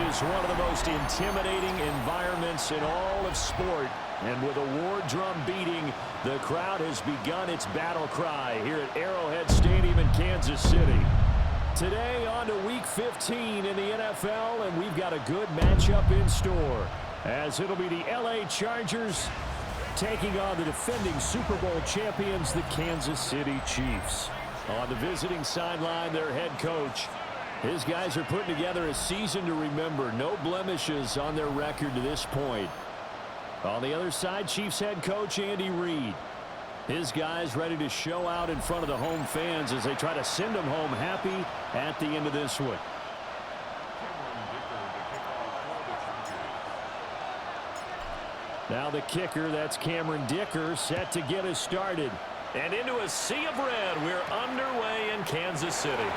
is one of the most intimidating environments in all of sport. And with a war drum beating, the crowd has begun its battle cry here at Arrowhead Stadium in Kansas City. Today on to Week 15 in the NFL, and we've got a good matchup in store, as it'll be the LA Chargers taking on the defending Super Bowl champions, the Kansas City Chiefs. On the visiting sideline, their head coach. His guys are putting together a season to remember. No blemishes on their record to this point. On the other side, Chiefs head coach Andy Reid. His guys ready to show out in front of the home fans as they try to send them home happy at the end of this one. Now the kicker, that's Cameron Dicker, set to get us started. And into a sea of red, we're underway in Kansas City.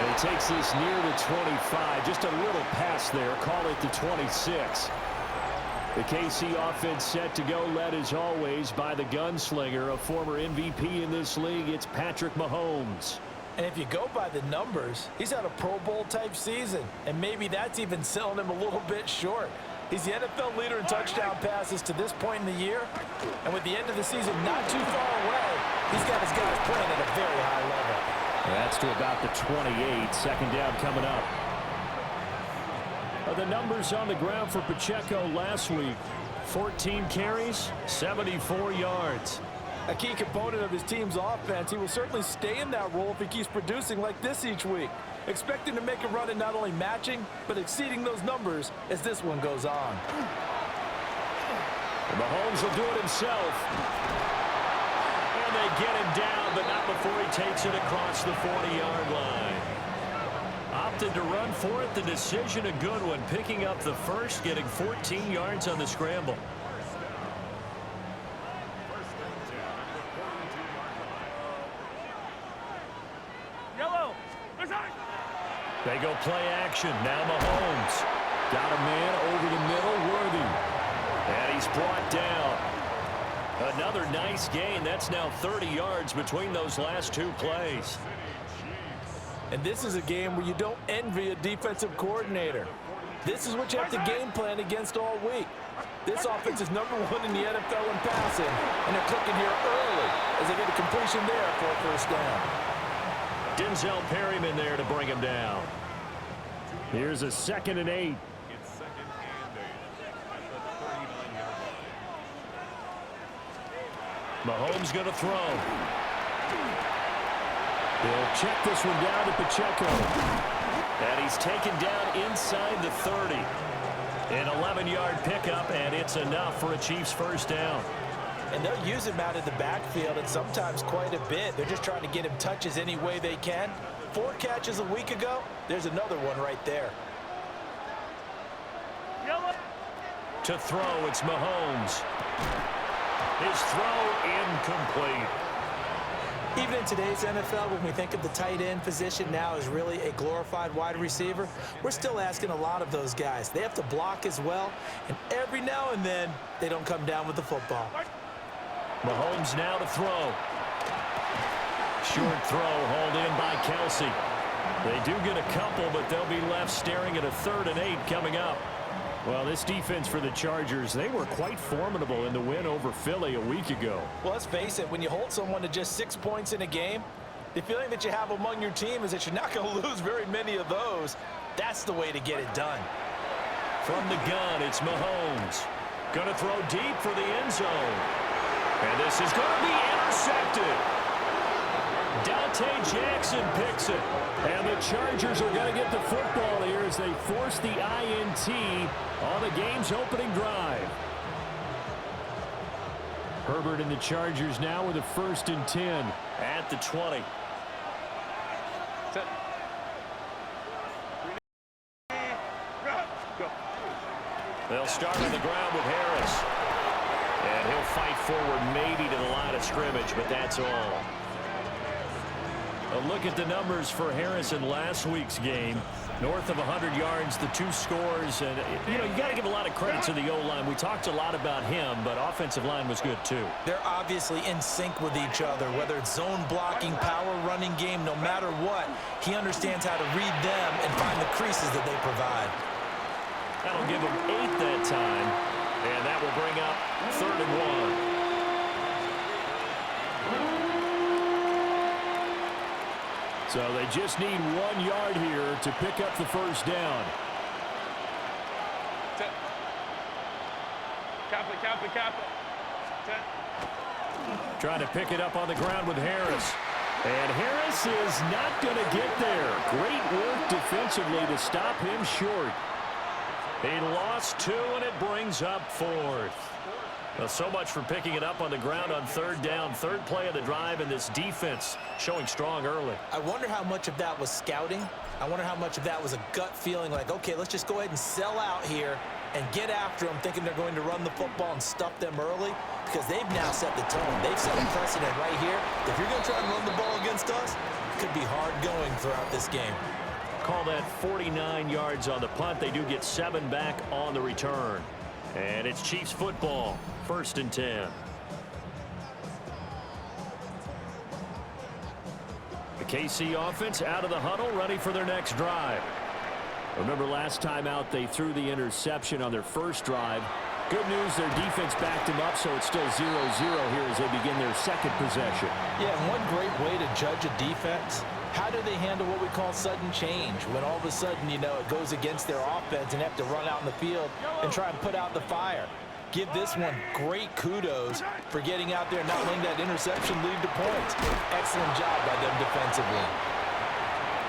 And he takes this near the 25, just a little pass there, call it the 26. The KC offense set to go, led as always by the gunslinger, a former MVP in this league. It's Patrick Mahomes. And if you go by the numbers, he's had a Pro Bowl type season, and maybe that's even selling him a little bit short. He's the NFL leader in touchdown passes to this point in the year, and with the end of the season not too far away, he's got his guys playing at a very high level. That's to about the 28. Second down coming up. The numbers on the ground for Pacheco last week: 14 carries, 74 yards. A key component of his team's offense. He will certainly stay in that role if he keeps producing like this each week. Expect him to make a run at not only matching, but exceeding those numbers as this one goes on. And Mahomes will do it himself. And they get him down, but not before he takes it across the 40-yard line. Opted to run for it. The decision a good one. Picking up the first, getting 14 yards on the scramble. They go play action. Now Mahomes. Got a man over the middle, Worthy. And he's brought down. Another nice gain. That's now 30 yards between those last two plays. And this is a game where you don't envy a defensive coordinator. This is what you have to game plan against all week. This offense is #1 in the NFL in passing, and they're clicking here early as they get a completion there for a first down. Denzel Perryman there to bring him down. Here's a 2nd and 8. Mahomes going to throw. He'll check this one down to Pacheco. And he's taken down inside the 30. An 11-yard pickup, and it's enough for a Chiefs first down. And they'll use him out of the backfield, and sometimes quite a bit. They're just trying to get him touches any way they can. 4 catches a week ago. There's another one right there. To throw, it's Mahomes. His throw incomplete. Even in today's NFL, when we think of the tight end position now as really a glorified wide receiver, we're still asking a lot of those guys. They have to block as well, and every now and then, they don't come down with the football. Mahomes now to throw. Short throw hauled in by Kelsey. They do get a couple, but they'll be left staring at a 3rd and 8 coming up. Well, this defense for the Chargers, they were quite formidable in the win over Philly a week ago. Well, let's face it, when you hold someone to just 6 points in a game, the feeling that you have among your team is that you're not going to lose very many of those. That's the way to get it done. From the gun, it's Mahomes. Going to throw deep for the end zone. And this is going to be intercepted. Dante Jackson picks it. And the Chargers are going to get the football here as they force the INT on the game's opening drive. Herbert and the Chargers now with a 1st and 10 at the 20. They'll start on the ground with Harris. And he'll fight forward maybe to the line of scrimmage, but that's all. A look at the numbers for Harris in last week's game. North of 100 yards, the 2 scores. And, you know, you got to give a lot of credit to the O-line. We talked a lot about him, but offensive line was good, too. They're obviously in sync with each other, whether it's zone blocking, power running game, no matter what. He understands how to read them and find the creases that they provide. That'll give him 8 that time, and that will bring up 3rd and 1. So they just need 1 yard here to pick up the first down. Trying to pick it up on the ground with Harris. And Harris is not going to get there. Great work defensively to stop him short. He lost 2, and it brings up 4th. Well, so much for picking it up on the ground on 3rd down. 3rd play of the drive, and this defense showing strong early. I wonder how much of that was scouting. I wonder how much of that was a gut feeling like, okay, let's just go ahead and sell out here and get after them, thinking they're going to run the football and stuff them early, because they've now set the tone. They've set a precedent right here. If you're going to try and run the ball against us, it could be hard going throughout this game. Call that 49 yards on the punt. They do get 7 back on the return. And it's Chiefs football, 1st and 10. The KC offense out of the huddle, ready for their next drive. Remember last time out they threw the interception on their first drive. Good news, their defense backed them up, so it's still 0-0 here as they begin their 2nd possession. Yeah, and one great way to judge a defense, how do they handle what we call sudden change? When all of a sudden, you know, it goes against their offense and they have to run out in the field and try and put out the fire. Give this one great kudos for getting out there and not letting that interception lead to points. Excellent job by them defensively.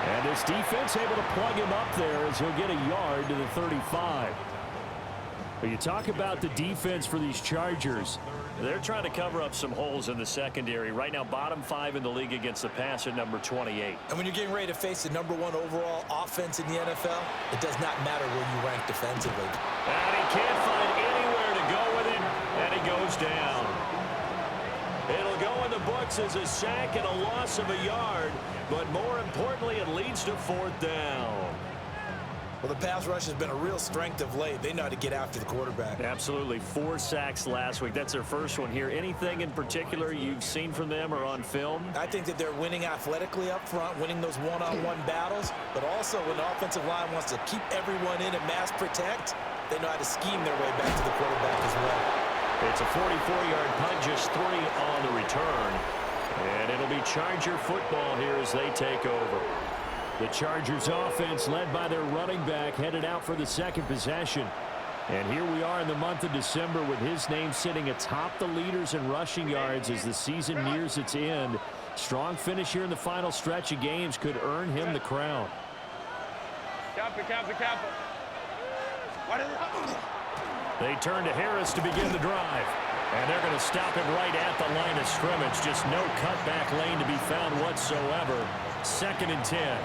And this defense able to plug him up there as he'll get a yard to the 35. But you talk about the defense for these Chargers. They're trying to cover up some holes in the secondary. Right now, bottom 5 in the league against the pass at number 28. And when you're getting ready to face the number 1 overall offense in the NFL, it does not matter where you rank defensively. And he can't find anywhere to go with it, and he goes down. It'll go in the books as a sack and a loss of a yard, but more importantly, it leads to 4th down. Well, the pass rush has been a real strength of late. They know how to get after the quarterback. Absolutely. 4 sacks last week. That's their first one here. Anything in particular you've seen from them or on film? I think that they're winning athletically up front, winning those one-on-one battles, but also when the offensive line wants to keep everyone in and mass protect, they know how to scheme their way back to the quarterback as well. It's a 44-yard punt, just 3 on the return. And it'll be Charger football here as they take over. The Chargers offense led by their running back headed out for the 2nd possession. And here we are in the month of December with his name sitting atop the leaders in rushing yards as the season nears its end. Strong finish here in the final stretch of games could earn him the crown. They turn to Harris to begin the drive. And they're going to stop him right at the line of scrimmage. Just no cutback lane to be found whatsoever. 2nd and 10.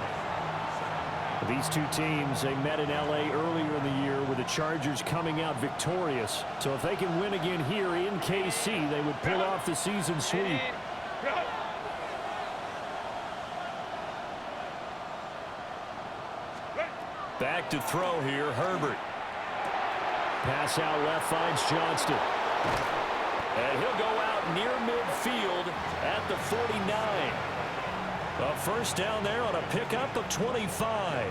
These two teams, they met in L.A. earlier in the year with the Chargers coming out victorious. So if they can win again here in KC, they would pull off the season sweep. Back to throw here, Herbert. Pass out left finds Johnston. And he'll go out near midfield at the 49. A first down there on a pickup of 25.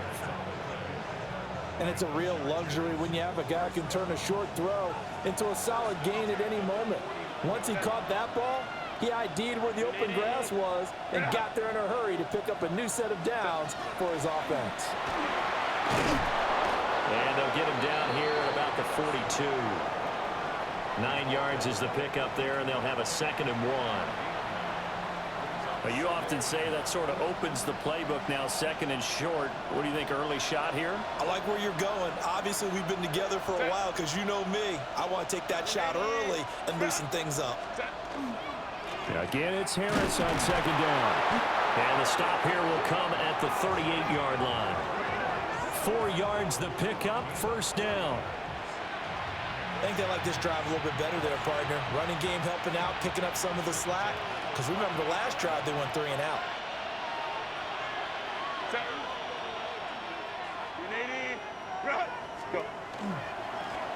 And it's a real luxury when you have a guy who can turn a short throw into a solid gain at any moment. Once he caught that ball, he ID'd where the open grass was and got there in a hurry to pick up a new set of downs for his offense. And they'll get him down here at about the 42. 9 yards is the pickup there, and they'll have a 2nd and 1. But you often say that sort of opens the playbook now, 2nd and short. What do you think, early shot here? I like where you're going. Obviously, we've been together for a while because you know me. I want to take that shot early and loosen things up. Again, it's Harris on 2nd down. And the stop here will come at the 38-yard line. 4 yards the pickup, 1st down. I think they like this drive a little bit better there, partner. Running game helping out, picking up some of the slack. Because remember, the last drive, they went 3 and out.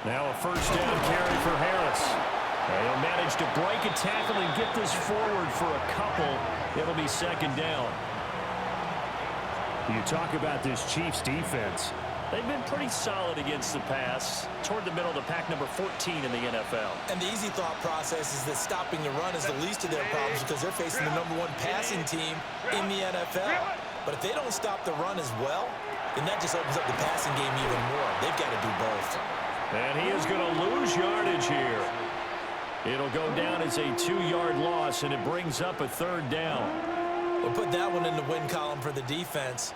Now a first down carry for Harris. And he'll manage to break a tackle and get this forward for a couple. It'll be second down. You talk about this Chiefs defense. They've been pretty solid against the pass, toward the middle of the pack, number 14 in the NFL. And the easy thought process is that stopping the run is the least of their problems because they're facing the #1 passing team in the NFL. But if they don't stop the run as well, then that just opens up the passing game even more. They've got to do both. And he is going to lose yardage here. It'll go down as a 2-yard loss, and it brings up a third down. We'll put that one in the win column for the defense.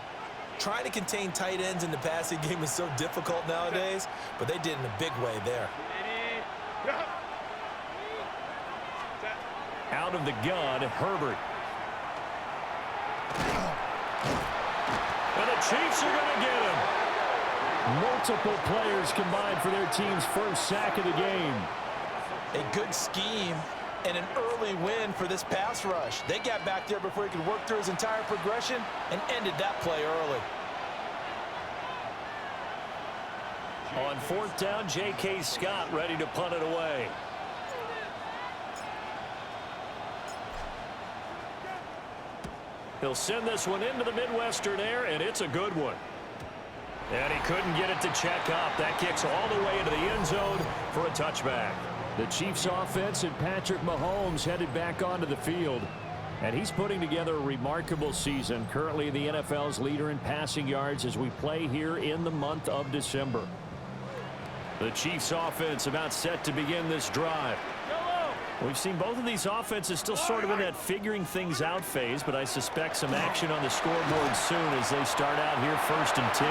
Trying to contain tight ends in the passing game is so difficult nowadays, but they did in a big way there. Out of the gun, Herbert. And the Chiefs are going to get him. Multiple players combined for their team's first sack of the game. A good scheme and an early win for this pass rush. They got back there before he could work through his entire progression and ended that play early. On fourth down, J.K. Scott ready to punt it away. He'll send this one into the Midwestern air, and it's a good one. And he couldn't get it to check up. That kicks all the way into the end zone for a touchback. The Chiefs offense and Patrick Mahomes headed back onto the field. And he's putting together a remarkable season. Currently the NFL's leader in passing yards as we play here in the month of December. The Chiefs offense about set to begin this drive. We've seen both of these offenses still sort of in that figuring things out phase, but I suspect some action on the scoreboard soon as they start out here first and 10.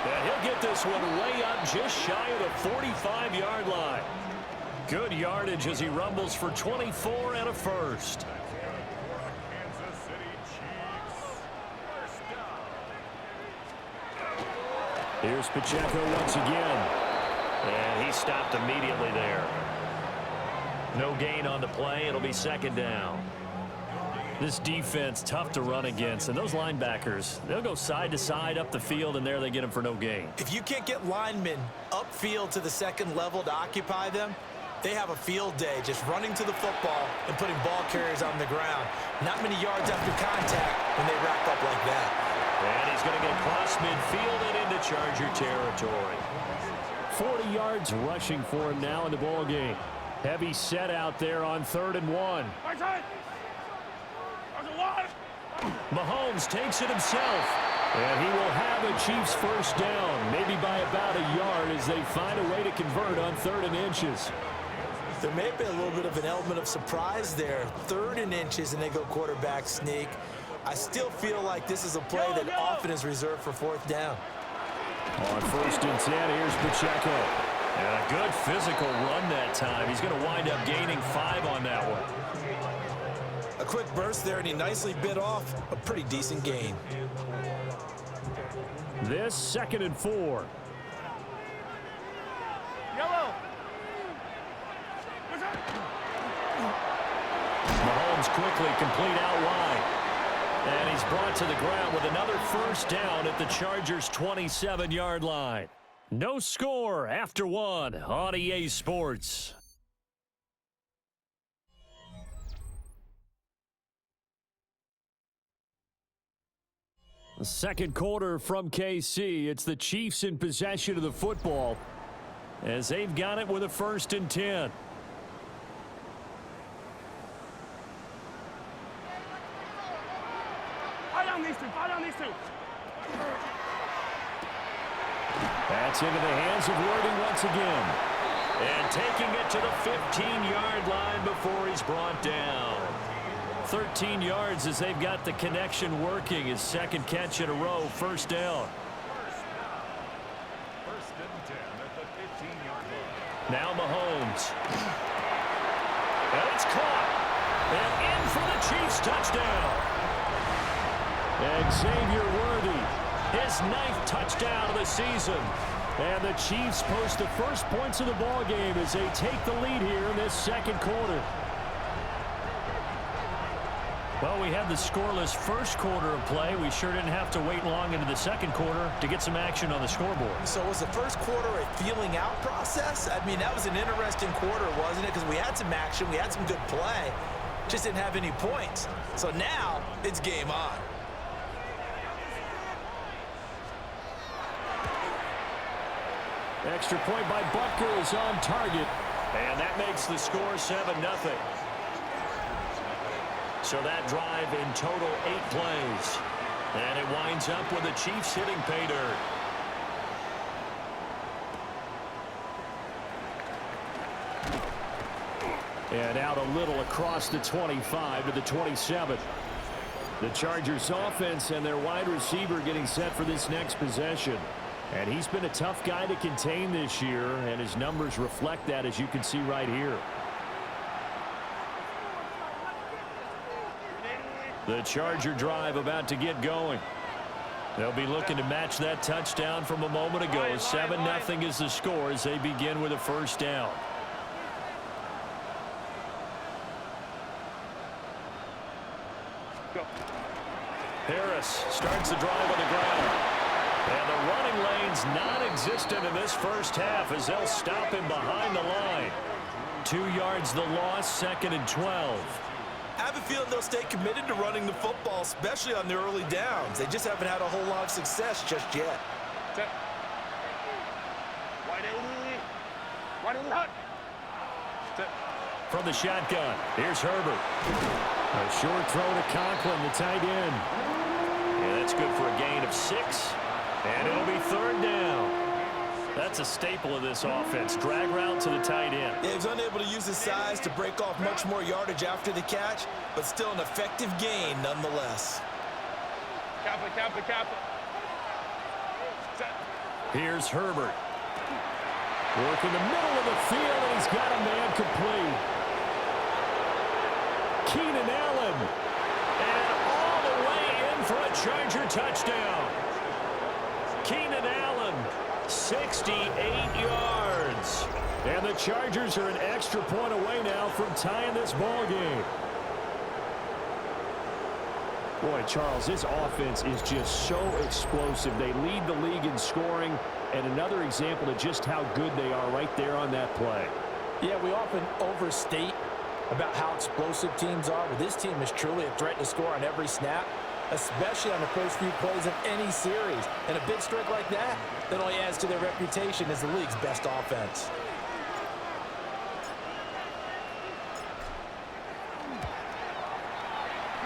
And he'll get this one way up just shy of the 45-yard line. Good yardage as he rumbles for 24 and a first. Here's Pacheco once again. And he stopped immediately there. No gain on the play. It'll be second down. This defense tough to run against, and those linebackers, they'll go side to side up the field, and there they get them for no gain. If you can't get linemen upfield to the second level to occupy them, they have a field day just running to the football and putting ball carriers on the ground. Not many yards after contact when they wrap up like that. And he's going to get across midfield and into Charger territory. 40 yards rushing for him now in the ball game. Heavy set out there on 3rd and 1. Mahomes takes it himself. And he will have a Chiefs first down, maybe by about a yard as they find a way to convert on 3rd and inches. There may have been a little bit of an element of surprise there. 3rd and inches, and they go quarterback sneak. I still feel like this is a play that often is reserved for 4th down. On 1st and 10, here's Pacheco. And a good physical run that time. He's going to wind up gaining 5 on that one. A quick burst there, and he nicely bit off a pretty decent gain. This 2nd and 4. Mahomes quickly complete out wide. And he's brought to the ground with another first down at the Chargers' 27-yard line. No score after 1 on EA Sports. The second quarter from KC. It's the Chiefs in possession of the football as they've got it with a 1st and 10. That's into the hands of Worthing once again. And taking it to the 15-yard line before he's brought down. 13 yards as they've got the connection working. His second catch in a row, 1st down. First and 10 at the 15-yard line. Now Mahomes. And it's caught. And in for the Chiefs touchdown. Xavier Worthy, his 9th touchdown of the season. And the Chiefs post the first points of the ball game as they take the lead here in this second quarter. Well, we had the scoreless first quarter of play. We sure didn't have to wait long into the second quarter to get some action on the scoreboard. So was the first quarter a feeling out process? I mean, that was an interesting quarter, wasn't it? Because we had some action, we had some good play, just didn't have any points. So now it's game on. Extra point by Butker is on target. And that makes the score 7-0. So that drive in total 8 plays. And it winds up with the Chiefs hitting pay dirt. And out a little across the 25 to the 27. The Chargers offense and their wide receiver getting set for this next possession. And he's been a tough guy to contain this year, and his numbers reflect that, as you can see right here. The Charger drive about to get going. They'll be looking to match that touchdown from a moment ago. 7-0 is the score as they begin with a first down. Harris starts the drive on the ground. And the running lane's non-existent in this first half as they'll stop him behind the line. 2 yards the loss, 2nd and 12. I have a feeling they'll stay committed to running the football, especially on the early downs. They just haven't had a whole lot of success just yet. From the shotgun, here's Herbert. A short throw to Conklin, the tight end. Yeah, that's good for a gain of 6. And it'll be 3rd down. That's a staple of this offense. Drag route to the tight end. Yeah, he was unable to use his size to break off much more yardage after the catch, but still an effective gain nonetheless. Here's Herbert. Work in the middle of the field, and he's got a man complete. Keenan Allen. And all the way in for a Charger touchdown. Keenan Allen, 68 yards. And the Chargers are an extra point away now from tying this ball game. Boy, Charles, this offense is just so explosive. They lead the league in scoring, and another example of just how good they are right there on that play. Yeah, we often overstate about how explosive teams are, but this team is truly a threat to score on every snap, especially on the first few plays of any series. And a big streak like that only adds to their reputation as the league's best offense.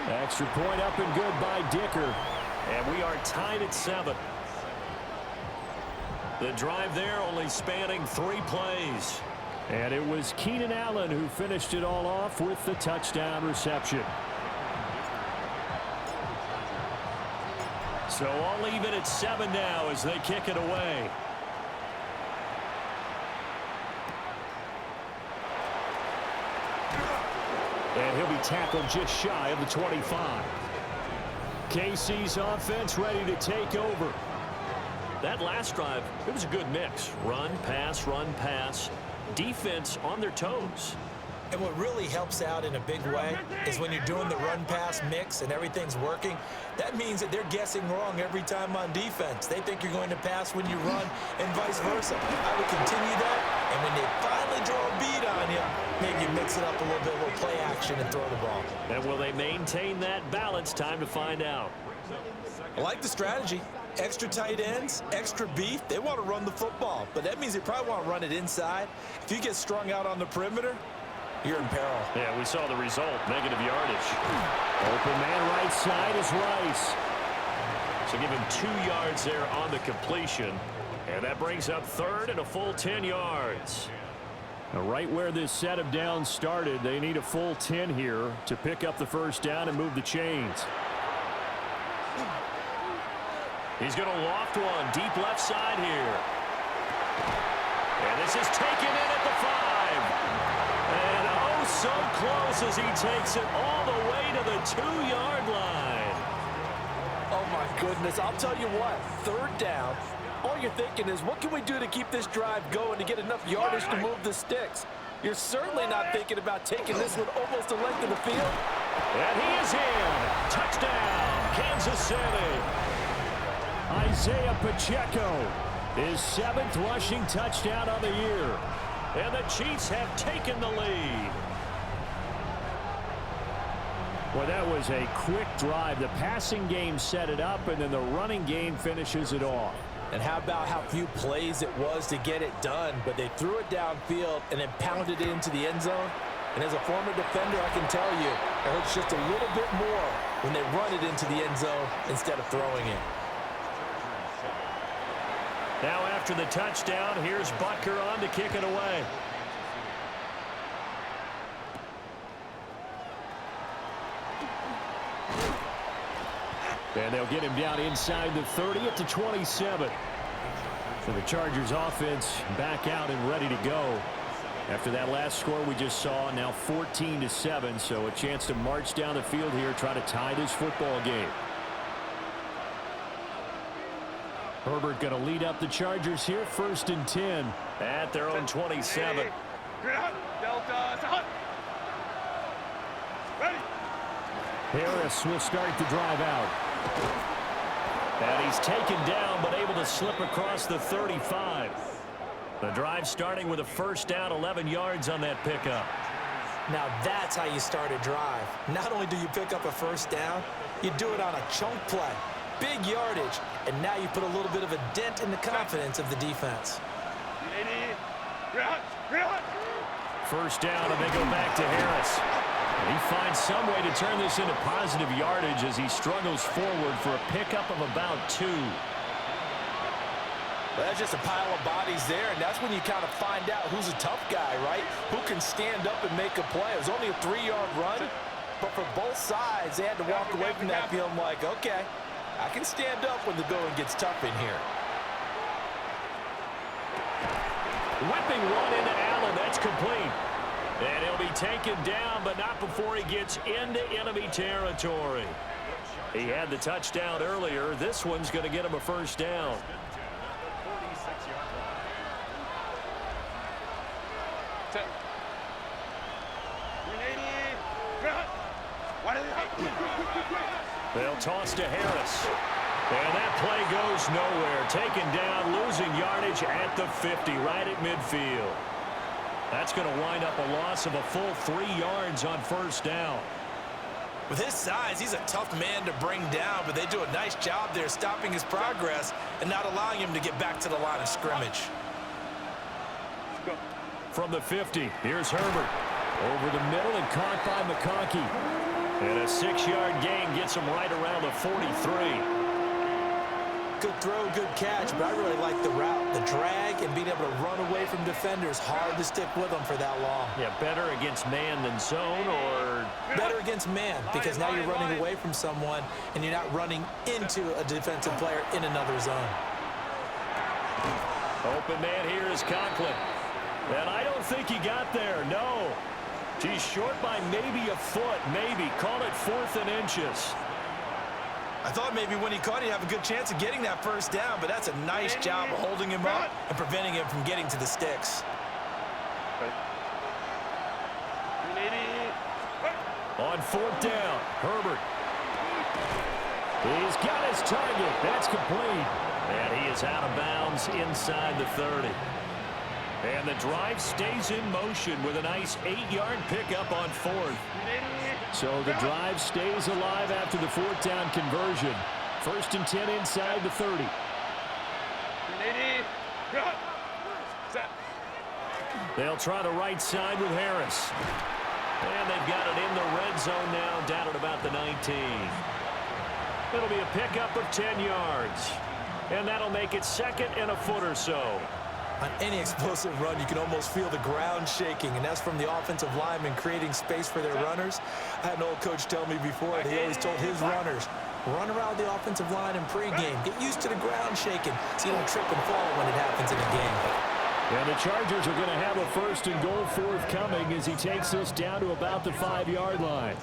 Extra point up and good by Dicker. And we are tied at 7. The drive there only spanning 3 plays. And it was Keenan Allen who finished it all off with the touchdown reception. So all even at 7 now as they kick it away. And he'll be tackled just shy of the 25. KC's offense ready to take over. That last drive, it was a good mix. Run, pass, defense on their toes. And what really helps out in a big way is when you're doing the run-pass mix and everything's working, that means that they're guessing wrong every time on defense. They think you're going to pass when you run and vice versa. I would continue that, and when they finally draw a beat on you, maybe you mix it up a little play action and throw the ball. And will they maintain that balance? Time to find out. I like the strategy. Extra tight ends, extra beef, they want to run the football, but that means they probably want to run it inside. If you get strung out on the perimeter, you're in peril. Yeah, we saw the result. Negative yardage. Open man right side is Rice. So give him 2 yards there on the completion. And that brings up 3rd and a full 10 yards. Now, right where this set of downs started, they need a full 10 here to pick up the first down and move the chains. He's going to loft one deep left side here. And this is taken in at the 5. And oh, so close as he takes it all the way to the 2-yard line. Oh, my goodness. I'll tell you what, 3rd down, all you're thinking is, what can we do to keep this drive going to get enough yardage to move the sticks? You're certainly not thinking about taking this one almost the length of the field And he is in. Touchdown, Kansas City. Isaiah Pacheco, his 7th rushing touchdown of the year. And the Chiefs have taken the lead. Well, that was a quick drive. The passing game set it up, and then the running game finishes it off. And how about how few plays it was to get it done, but they threw it downfield and then pounded it into the end zone. And as a former defender, I can tell you, it hurts just a little bit more when they run it into the end zone instead of throwing it. Now after the touchdown, here's Butker on to kick it away. And they'll get him down inside the 30 at the 27. So the Chargers offense back out and ready to go. After that last score we just saw, now 14-7. So a chance to march down the field here, try to tie this football game. Herbert going to lead up the Chargers here, 1st and 10 at their own 27. Harris will start the drive out. And he's taken down, but able to slip across the 35. The drive starting with a 1st down, 11 yards on that pickup. Now that's how you start a drive. Not only do you pick up a 1st down, you do it on a chunk play. Big yardage, and now you put a little bit of a dent in the confidence of the defense. 1st down, and they go back to Harris. And he finds some way to turn this into positive yardage as he struggles forward for a pickup of about 2. Well, that's just a pile of bodies there, and that's when you kind of find out who's a tough guy, right? Who can stand up and make a play. It was only a 3-yard run, but for both sides, they had to walk away from that feeling like, okay, I can stand up when the going gets tough in here. Whipping one into Allen. That's complete. And he'll be taken down, but not before he gets into enemy territory. He had the touchdown earlier. This one's going to get him a 1st down. They'll toss to Harris. And that play goes nowhere. Taken down, losing yardage at the 50, right at midfield. That's going to wind up a loss of a full 3 yards on 1st down. With his size, he's a tough man to bring down, but they do a nice job there stopping his progress and not allowing him to get back to the line of scrimmage. From the 50, here's Herbert. Over the middle and caught by McConkey. And a 6-yard gain gets him right around the 43. Good throw, good catch, but I really like the route, the drag, and being able to run away from defenders. Hard to stick with them for that long. Yeah, better against man than zone, or? Better against man, because now you're running away from someone, and you're not running into a defensive player in another zone. Open man here is Conklin. And I don't think he got there, no. He's short by maybe a foot, maybe. Call it 4th and inches. I thought maybe when he caught it, he'd have a good chance of getting that 1st down, but that's a nice job of holding him up and preventing him from getting to the sticks. On 4th down, Herbert. He's got his target. That's complete. And he is out of bounds inside the 30. And the drive stays in motion with a nice 8-yard pickup on 4th. So the drive stays alive after the 4th down conversion. 1st and 10 inside the 30. They'll try the right side with Harris. And they've got it in the red zone now, down at about the 19. It'll be a pickup of 10 yards. And that'll make it 2nd and a foot or so. On any explosive run, you can almost feel the ground shaking, and that's from the offensive linemen creating space for their runners. I had an old coach tell me before that he always told his runners, run around the offensive line in pregame. Get used to the ground shaking so you don't trip and fall when it happens in a game. And the Chargers are going to have a 1st and goal forthcoming as he takes this down to about the 5-yard line.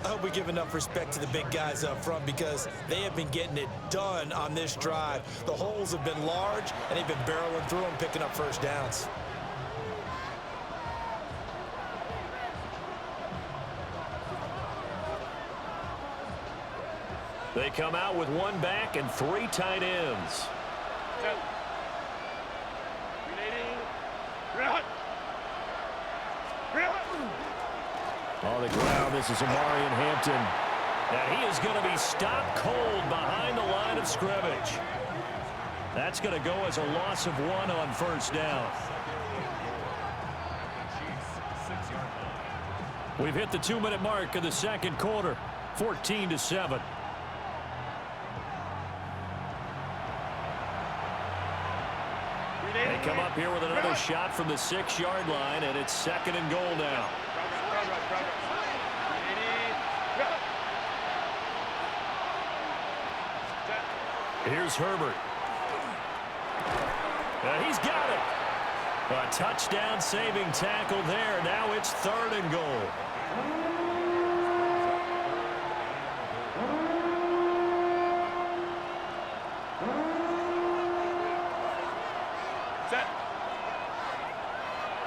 I hope we give enough respect to the big guys up front because they have been getting it done on this drive. The holes have been large, and they've been barreling through them, picking up 1st downs. They come out with one back and 3 tight ends. On the ground, this is Amarian Hampton. And he is going to be stopped cold behind the line of scrimmage. That's going to go as a loss of 1 on first down. We've hit the 2-minute mark of the second quarter, 14-7. They come up here with another shot from the 6-yard line, and it's 2nd and goal now. Here's Herbert. He's got it. A touchdown saving tackle there. Now it's 3rd and goal.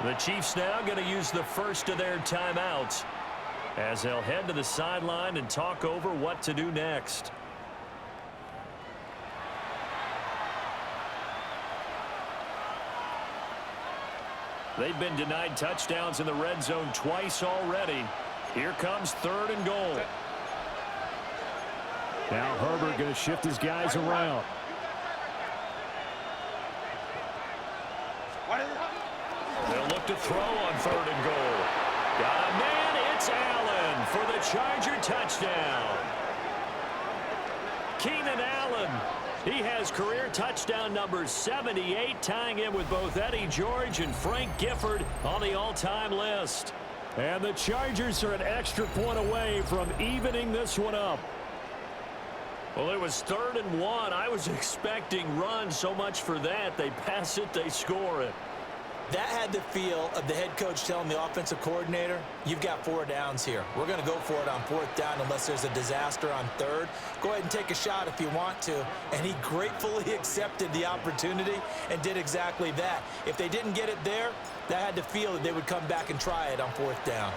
The Chiefs now going to use the first of their timeouts as they'll head to the sideline and talk over what to do next. They've been denied touchdowns in the red zone twice already. Here comes 3rd and goal. Now Herbert going to shift his guys around. They'll look to throw on 3rd and goal. Got a man. It's Allen for the Charger touchdown. Keenan Allen. He has career touchdown number 78, tying in with both Eddie George and Frank Gifford on the all-time list. And the Chargers are an extra point away from evening this one up. Well, it was 3rd and 1. I was expecting runs. So much for that. They pass it, they score it. That had the feel of the head coach telling the offensive coordinator, you've got 4 downs here. We're going to go for it on 4th down unless there's a disaster on 3rd. Go ahead and take a shot if you want to. And he gratefully accepted the opportunity and did exactly that. If they didn't get it there, that had the feel that they would come back and try it on 4th down.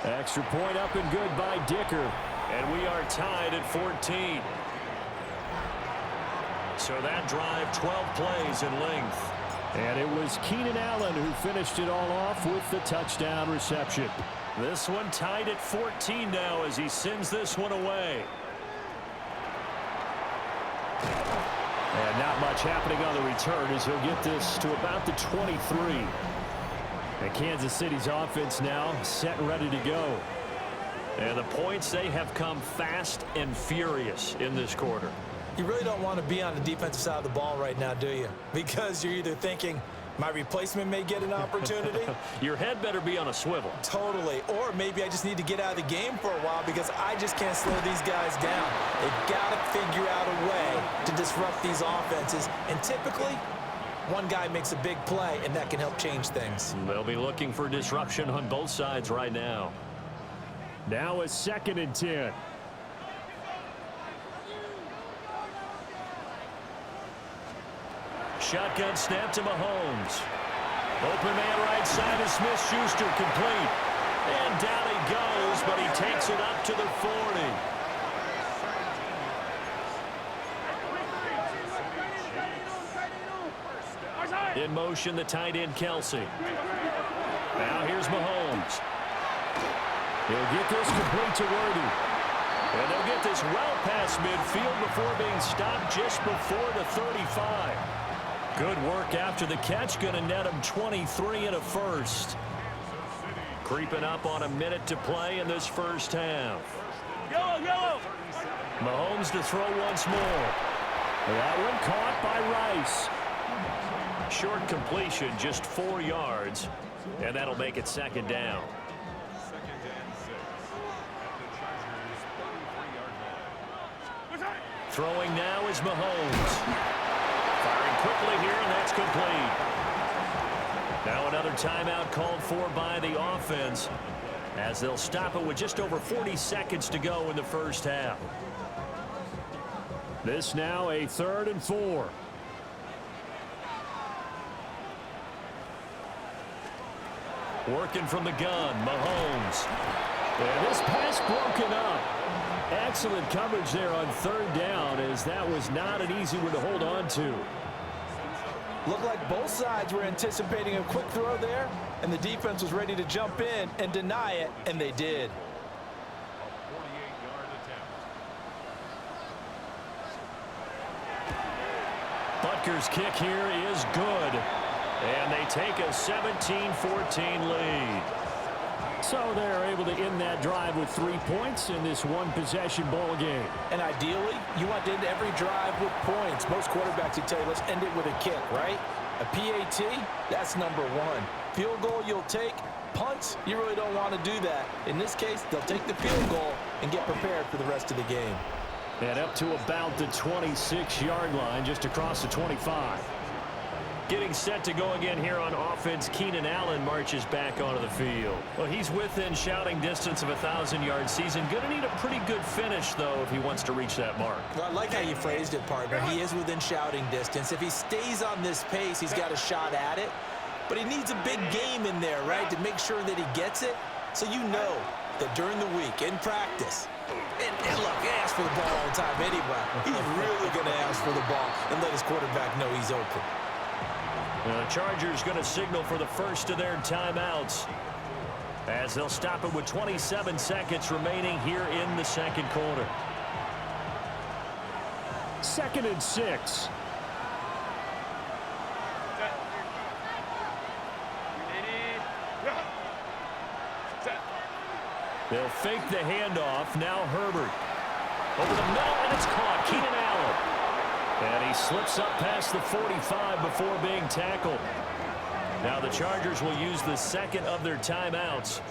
Extra point up and good by Dicker. And we are tied at 14. So that drive, 12 plays in length. And it was Keenan Allen who finished it all off with the touchdown reception. This one tied at 14 now as he sends this one away. And not much happening on the return as he'll get this to about the 23. And Kansas City's offense now set and ready to go. And the points, they have come fast and furious in this quarter. You really don't want to be on the defensive side of the ball right now, do you? Because you're either thinking, my replacement may get an opportunity. Your head better be on a swivel. Totally. Or maybe I just need to get out of the game for a while because I just can't slow these guys down. They've got to figure out a way to disrupt these offenses. And typically, one guy makes a big play, and that can help change things. They'll be looking for disruption on both sides right now. Now a 2nd and 10. Shotgun snap to Mahomes. Open man right side is Smith-Schuster, complete. And down he goes, but he takes it up to the 40. In motion, the tight end, Kelsey. Now here's Mahomes. He'll get this complete to Worthy. And they'll get this well past midfield before being stopped just before the 35. Good work after the catch. Going to net him 23 and a first. Creeping up on a minute to play in this first half. Go! Mahomes to throw once more. That one caught by Rice. Short completion, just 4 yards. And that'll make it 2nd down. Throwing now is Mahomes. Firing quickly here, and that's complete. Now another timeout called for by the offense as they'll stop it with just over 40 seconds to go in the first half. This now a 3rd and 4. Working from the gun, Mahomes. And this pass broken up. Excellent coverage there on third down, as that was not an easy one to hold on to. Looked like both sides were anticipating a quick throw there, and the defense was ready to jump in and deny it, and they did. A 48-yard attempt. Butker's kick here is good, and they take a 17-14 lead. So they're able to end that drive with 3 points in this one-possession ball game. And ideally, you want to end every drive with points. Most quarterbacks would tell you, let's end it with a kick, right? A PAT, that's number one. Field goal you'll take. Punts, you really don't want to do that. In this case, they'll take the field goal and get prepared for the rest of the game. And up to about the 26-yard line, just across the 25. Getting set to go again here on offense, Keenan Allen marches back onto the field. Well, he's within shouting distance of a 1,000-yard season. Going to need a pretty good finish, though, if he wants to reach that mark. Well, I like how you phrased it, partner. He is within shouting distance. If he stays on this pace, he's got a shot at it. But he needs a big game in there, right, to make sure that he gets it. So you know that during the week, in practice, and look, he asks for the ball all the time anyway. He's really going to ask for the ball and let his quarterback know he's open. The Chargers going to signal for the first of their timeouts, as they'll stop it with 27 seconds remaining here in the second quarter. 2nd and 6. They'll fake the handoff. Now Herbert. Over the middle, and it's caught. Keenan Allen. And he slips up past the 45 before being tackled. Now the Chargers will use the second of their timeouts.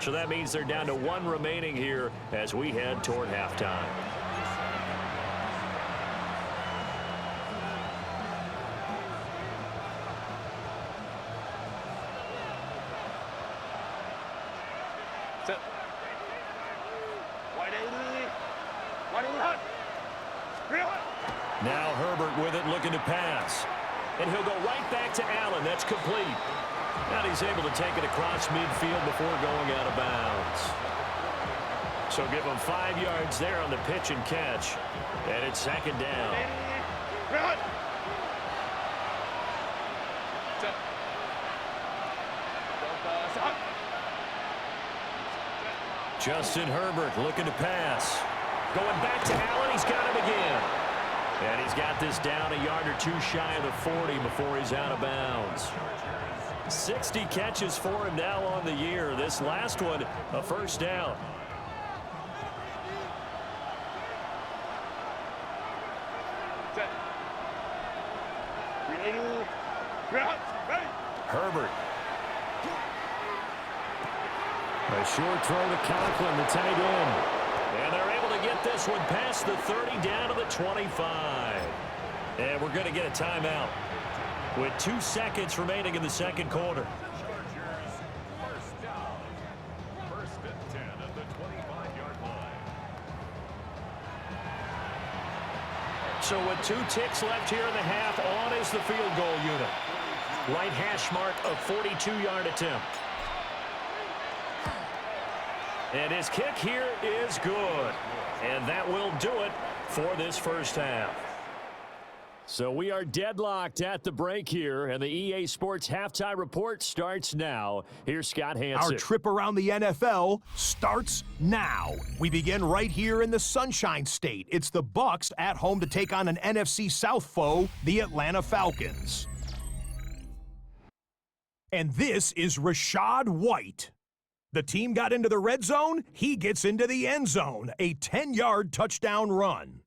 So that means they're down to 1 remaining here as we head toward halftime. Now Herbert with it, looking to pass. And he'll go right back to Allen. That's complete. And he's able to take it across midfield before going out of bounds. So give him 5 yards there on the pitch and catch. And it's 2nd down. Justin Herbert looking to pass. Going back to Allen. He's got him again. And he's got this down a yard or two shy of the 40 before he's out of bounds. 60 catches for him now on the year. This last one, a first down. Herbert. A short throw to Conklin, the tight end. And they're able to get this one past the 30 down to the 25. And we're going to get a timeout with 2 seconds remaining in the second quarter. Chargers, first down. 1st and 10 at the 25-yard line. So with 2 ticks left here in the half, on is the field goal unit. Right hash mark, a 42-yard attempt. And his kick here is good. And that will do it for this first half. So we are deadlocked at the break here, and the EA Sports Halftime Report starts now. Here's Scott Hansen. Our trip around the NFL starts now. We begin right here in the Sunshine State. It's the Bucs at home to take on an NFC South foe, the Atlanta Falcons. And this is Rachaad White. The team got into the red zone. He gets into the end zone. A 10-yard touchdown run.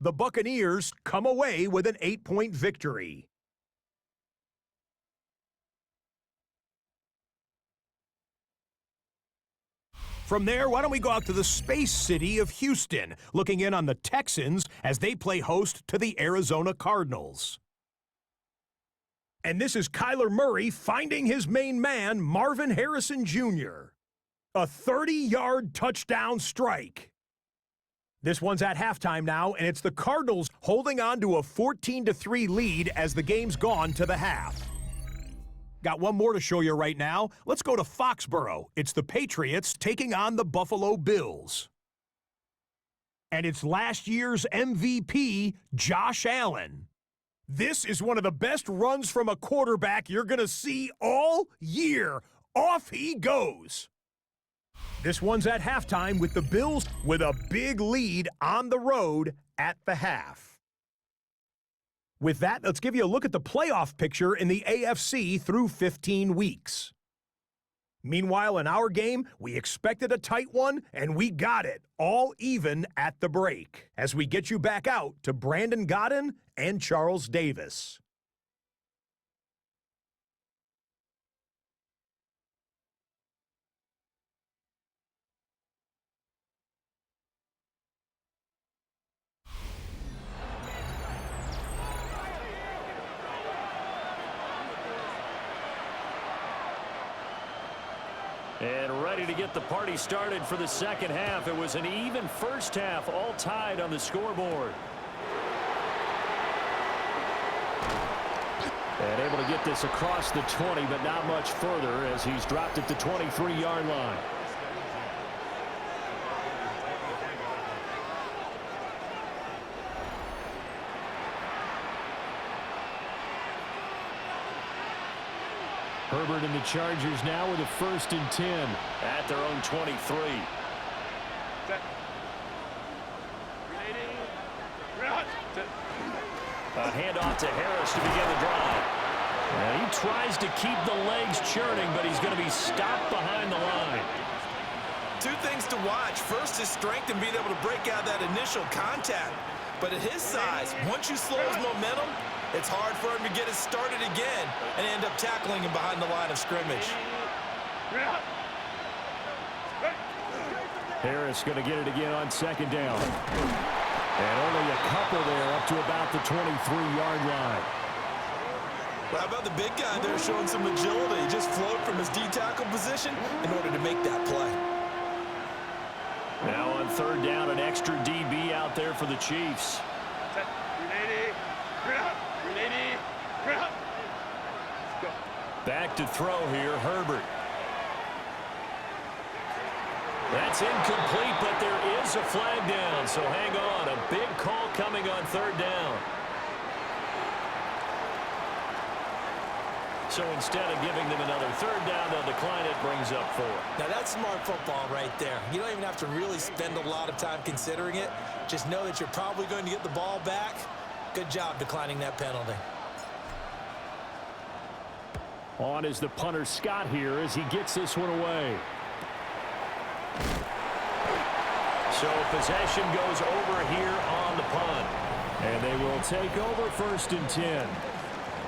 The Buccaneers come away with an 8-point victory. From there, why don't we go out to the space city of Houston, looking in on the Texans as they play host to the Arizona Cardinals. And this is Kyler Murray finding his main man, Marvin Harrison Jr. A 30-yard touchdown strike. This one's at halftime now, and it's the Cardinals holding on to a 14-3 lead as the game's gone to the half. Got one more to show you right now. Let's go to Foxborough. It's the Patriots taking on the Buffalo Bills. And it's last year's MVP, Josh Allen. This is one of the best runs from a quarterback you're going to see all year. Off he goes. This one's at halftime with the Bills with a big lead on the road at the half. With that, let's give you a look at the playoff picture in the AFC through 15 weeks. Meanwhile, in our game, we expected a tight one, and we got it, all even at the break, as we get you back out to Brandon Godden and Charles Davis. And ready to get the party started for the second half. It was an even first half, all tied on the scoreboard. And able to get this across the 20, but not much further as he's dropped it to 23-yard line. Herbert and the Chargers now with a 1st and 10 at their own 23. A handoff to Harris to begin the drive. And he tries to keep the legs churning, but he's going to be stopped behind the line. Two things to watch. First, his strength and being able to break out that initial contact. But at his size, once you slow his momentum, it's hard for him to get it started again and end up tackling him behind the line of scrimmage. Harris going to get it again on 2nd down. And only a couple there up to about the 23-yard line. Well, how about the big guy there showing some agility? He just float from his D-tackle position in order to make that play. Now on 3rd down, an extra DB out there for the Chiefs. Back to throw here, Herbert. That's incomplete, but there is a flag down, so hang on. A big call coming on 3rd down. So instead of giving them another 3rd down, they'll decline it, brings up 4. Now that's smart football right there. You don't even have to really spend a lot of time considering it. Just know that you're probably going to get the ball back. Good job declining that penalty. On is the punter Scott here as he gets this one away. So possession goes over here on the punt. And they will take over 1st and 10.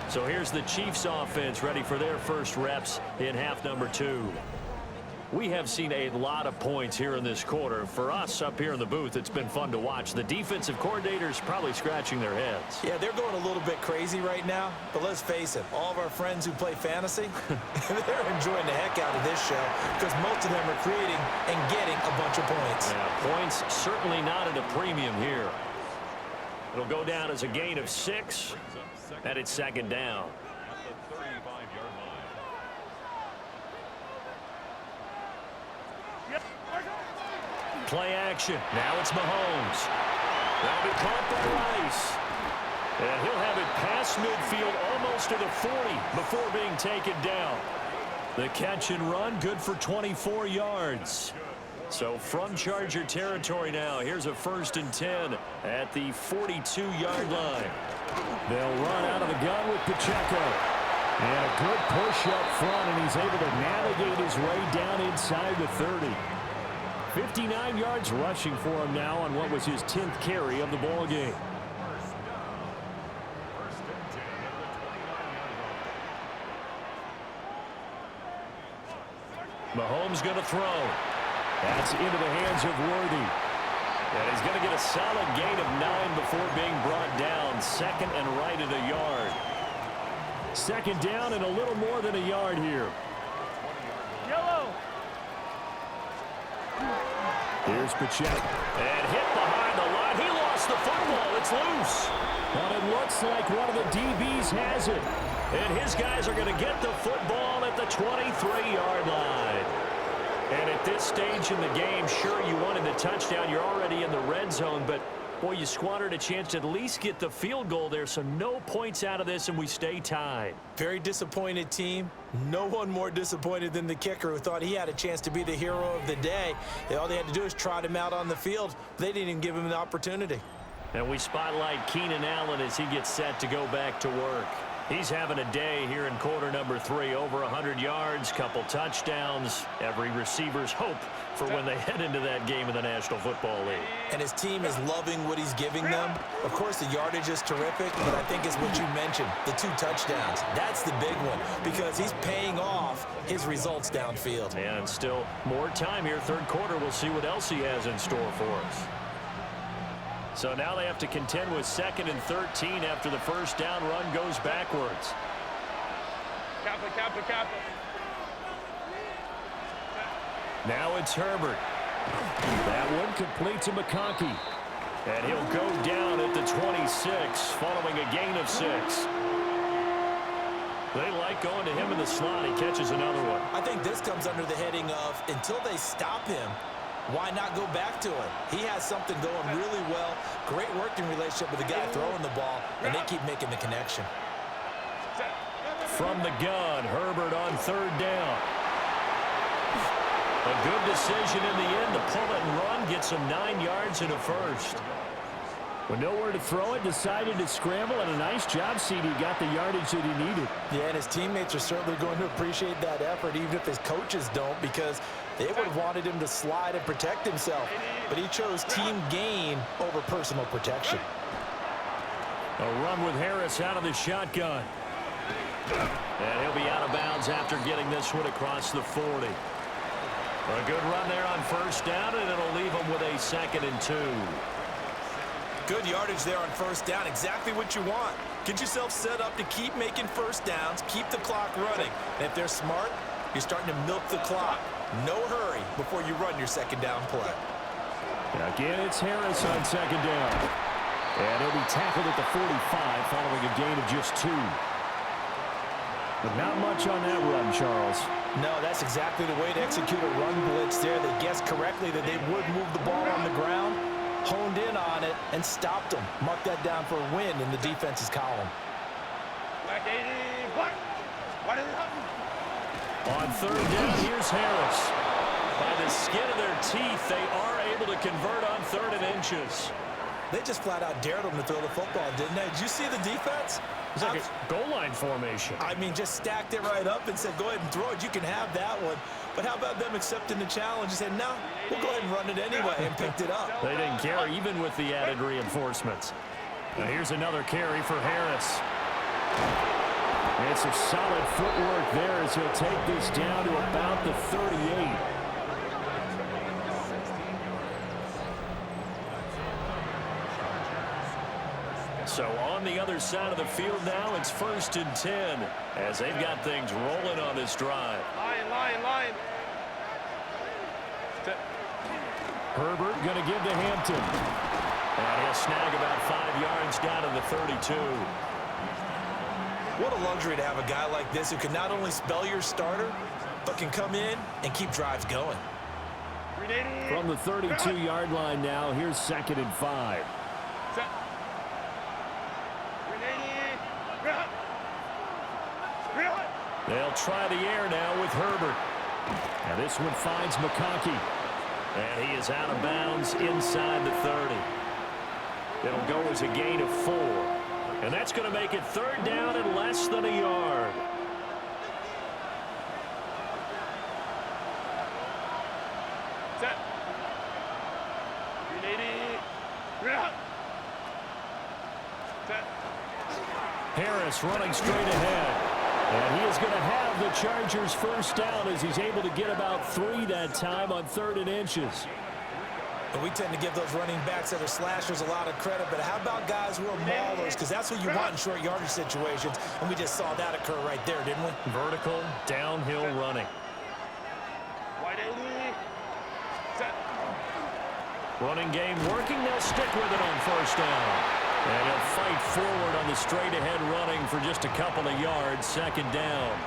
So here's the Chiefs offense ready for their first reps in half number 2. We have seen a lot of points here in this quarter. For us up here in the booth, it's been fun to watch. The defensive coordinators probably scratching their heads. Yeah, they're going a little bit crazy right now. But let's face it, all of our friends who play fantasy, they're enjoying the heck out of this show because most of them are creating and getting a bunch of points. Yeah, points certainly not at a premium here. It'll go down as a gain of 6, and it's 2nd down. Play action. Now it's Mahomes. That'll be caught by Rice. And he'll have it past midfield almost to the 40 before being taken down. The catch and run good for 24 yards. So from Charger territory now, here's a 1st and 10 at the 42-yard line. They'll run out of the gun with Pacheco. And a good push up front, and he's able to navigate his way down inside the 30. 59 yards rushing for him now on what was his 10th carry of the ball game. Mahomes going to throw. That's into the hands of Worthy. And he's going to get a solid gain of 9 before being brought down. 2nd and right at a yard. 2nd down and a little more than a yard here. Yellow. Here's Pacheco. And hit behind the line. He lost the football. It's loose. But it looks like one of the DBs has it. And his guys are going to get the football at the 23-yard line. And at this stage in the game, sure, you wanted the touchdown. You're already in the red zone, but, boy, you squandered a chance to at least get the field goal there, so no points out of this, and we stay tied. Very disappointed team. No one more disappointed than the kicker who thought he had a chance to be the hero of the day. All they had to do is trot him out on the field. They didn't even give him an opportunity. And we spotlight Keenan Allen as he gets set to go back to work. He's having a day here in quarter number 3. Over 100 yards, couple touchdowns. Every receiver's hope for when they head into that game in the National Football League. And his team is loving what he's giving them. Of course, the yardage is terrific, but I think it's what you mentioned, the 2 touchdowns. That's the big one because he's paying off his results downfield. And still more time here. Third quarter, we'll see what else he has in store for us. So now they have to contend with 2nd and 13 after the first down run goes backwards. Kappa. Now it's Herbert. That one complete to McConkey. And he'll go down at the 26 following a gain of 6. They like going to him in the slot. He catches another one. I think this comes under the heading of until they stop him, why not go back to it? He has something going really well. Great working relationship with the guy throwing the ball, and they keep making the connection. From the gun, Herbert on 3rd down. A good decision in the end to pull it and run, gets him 9 yards and a first. With nowhere to throw it, decided to scramble, and a nice job, CD. Got the yardage that he needed. Yeah, and his teammates are certainly going to appreciate that effort, even if his coaches don't, because they would have wanted him to slide and protect himself. But he chose team gain over personal protection. A run with Harris out of the shotgun. And he'll be out of bounds after getting this one across the 40. A good run there on 1st down, and it'll leave him with a 2nd and 2. Good yardage there on 1st down. Exactly what you want. Get yourself set up to keep making 1st downs, keep the clock running. And if they're smart, you're starting to milk the clock. No hurry before you run your 2nd down play. Again, it's Harris on 2nd down. And he'll be tackled at the 45 following a gain of just 2. But not much on that run, Charles. No, that's exactly the way to execute a run blitz there. They guessed correctly that they would move the ball on the ground, honed in on it, and stopped them. Mark that down for a win in the defense's column. On 3rd down, here's Harris. By the skin of their teeth, they are able to convert on 3rd and inches. They just flat out dared them to throw the football, didn't they? Did you see the defense? It's like a goal line formation. I mean, just stacked it right up and said, go ahead and throw it. You can have that one. But how about them accepting the challenge and saying, no, we'll go ahead and run it anyway, and picked it up. They didn't care, even with the added reinforcements. Now here's another carry for Harris. It's a solid footwork there as he'll take this down to about the 38. So on the other side of the field now, it's 1st and 10 as they've got things rolling on this drive. Line. Herbert going to give to Hampton. And he'll snag about 5 yards down to the 32. What a luxury to have a guy like this who can not only spell your starter, but can come in and keep drives going. From the 32-yard line now, here's 2nd and 5. They'll try the air now with Herbert. And this one finds McConkey. And he is out of bounds inside the 30. It'll go as a gain of 4. And that's going to make it 3rd down and less than a yard. Set. Set. Harris running straight ahead. And he is going to have the Chargers' 1st down as he's able to get about 3 that time on 3rd and inches. And we tend to give those running backs that are slashers a lot of credit, but how about guys who are maulers? Because that's what you want in short yardage situations, and we just saw that occur right there, didn't we? Vertical, downhill running. Running game working. They'll stick with it on 1st down. And he'll fight forward on the straight-ahead running for just a couple of yards. 2nd down.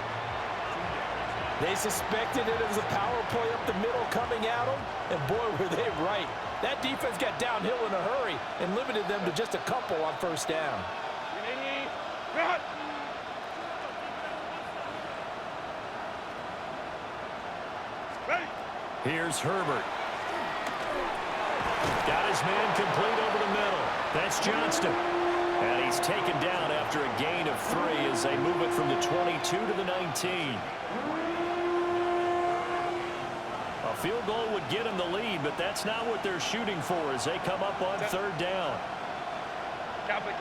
They suspected it was a power play up the middle coming at them, and boy, were they right. That defense got downhill in a hurry and limited them to just a couple on first down. Here's Herbert. Got his man complete over the middle. That's Johnston. And he's taken down after a gain of 3 as they move it from the 22 to the 19. A field goal would get him the lead, but that's not what they're shooting for as they come up on third down. Kappa.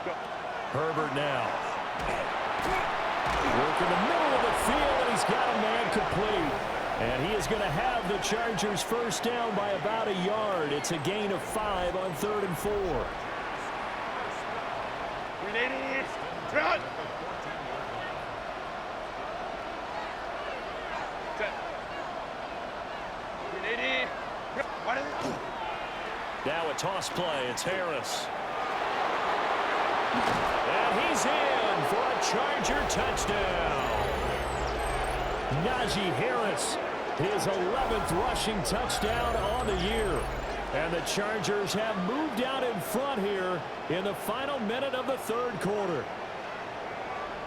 Go. Herbert now. Working the middle of the field, and he's got a man complete. And he is going to have the Chargers first down by about a yard. It's a gain of 5 on 3rd and 4. Now a toss play. It's Harris. And he's in for a Charger touchdown. Najee Harris, his 11th rushing touchdown on the year. And the Chargers have moved out in front here in the final minute of the third quarter.